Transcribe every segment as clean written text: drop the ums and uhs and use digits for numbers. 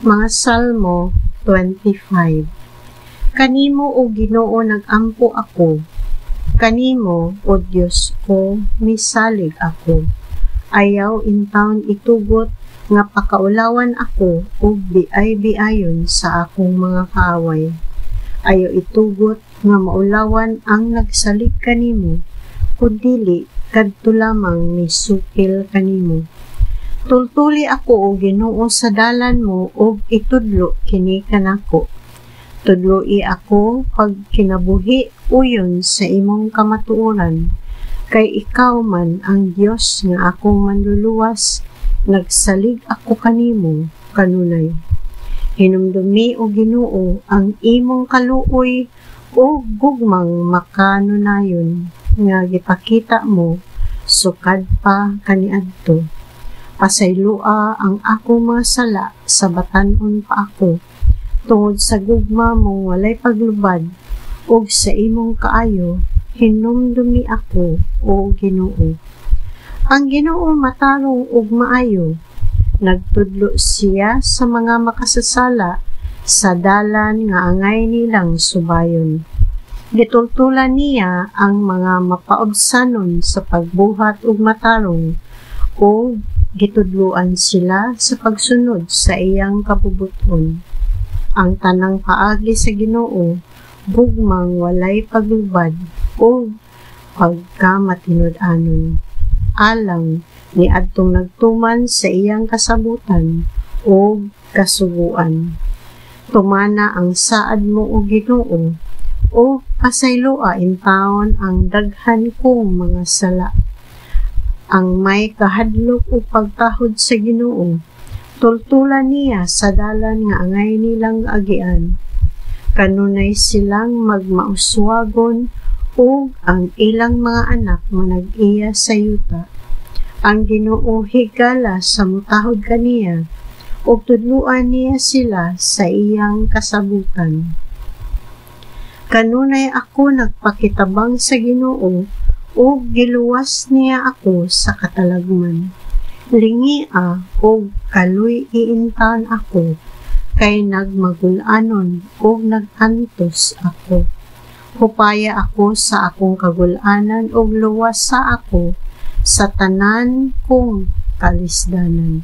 Mga Salmo 25. Kanimo o Ginoo nagampo ako, kanimo o Diyos ko misalig ako. Ayaw intawon itugot nga pakaulawan ako ug biay-biayon sa akong mga kaaway. Ayaw itugot nga maulawan ang nagsalig kanimo, kundili kadto lamang misukil kanimo. Tultuli ako o Ginoo sa dalan mo ug itudlo kini kanako. Tudloi ako pag kinabuhi uyon sa imong kamatuoran, kay ikaw man ang Dios nga akong manluluwas, nagsalig ako kanimo kanunay. Hinumdumi o Ginoo ang imong kaluoy o gugmang makanunayon nga gipakita mo sukad pa kaniadto. Pasaylua ang akong mga sala sa batan-on pa ako, tungod sa gugma mong walay paglubad, ug sa imong kaayo, hinumdumi ako, o Ginoo. Ang Ginoo matarong ug maayo, nagtudlo siya sa mga makasasala, sa dalan nga angay nilang subayon. Gitultulan niya ang mga mapaobsanon sa pagbuhat ug matarong, o gitudluan sila sa pagsunod sa iyang kabubuton. Ang tanang paagi sa Ginoo, gugmang walay paglubad o pagkamatinud-anon. Alang ni adtong nagtuman sa iyang kasabutan o kasuguan. Tumana ang saad mo o Ginoo, o pasayloa intawon ang daghan kong mga sala. Ang may kahadlok o pagtahod sa Ginoo, tultulan niya sa dalan nga angay nilang agian. Kanunay silang magmauswagon o ang ilang mga anak manag-iya sa yuta. Ang Ginoo higala sa mutahod kaniya, o tudluan niya sila sa iyang kasabutan. Kanunay ako nagpakitabang sa Ginoo, o giluwas niya ako sa katalagman. Lingia o kaluy iintan ako, kay nagmagulanon o nagantos ako. Hupaya ako sa akong kagulanan o luwas sa ako sa tanan kong kalisdanan.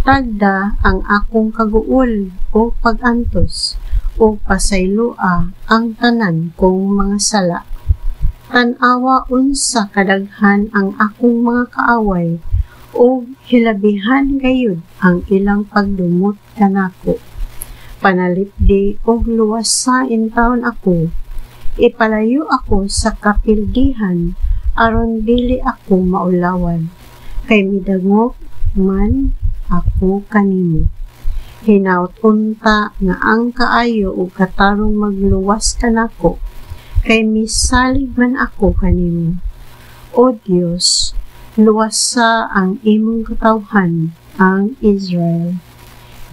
Tagda ang akong kaguol o pagantos, o pasaylua ang tanan kong mga sala. Tanawa unsa kadaghan ang akong mga kaaway, o hilabihan gayud ang ilang pagdumot kanako. Panalipdi og luwas sa intawon ako, ipalayo ako sa kapildihan aron dili ako maulawan, kay midangop man ako kanimo. Hinaut unta nga ang kaayo ug katarong magluwas kanako, kay misalig man ako kanimo. O Dios, luwasa ang imong katawhan, ang Israel,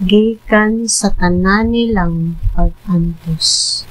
gikan sa tanan nilang pag-antos.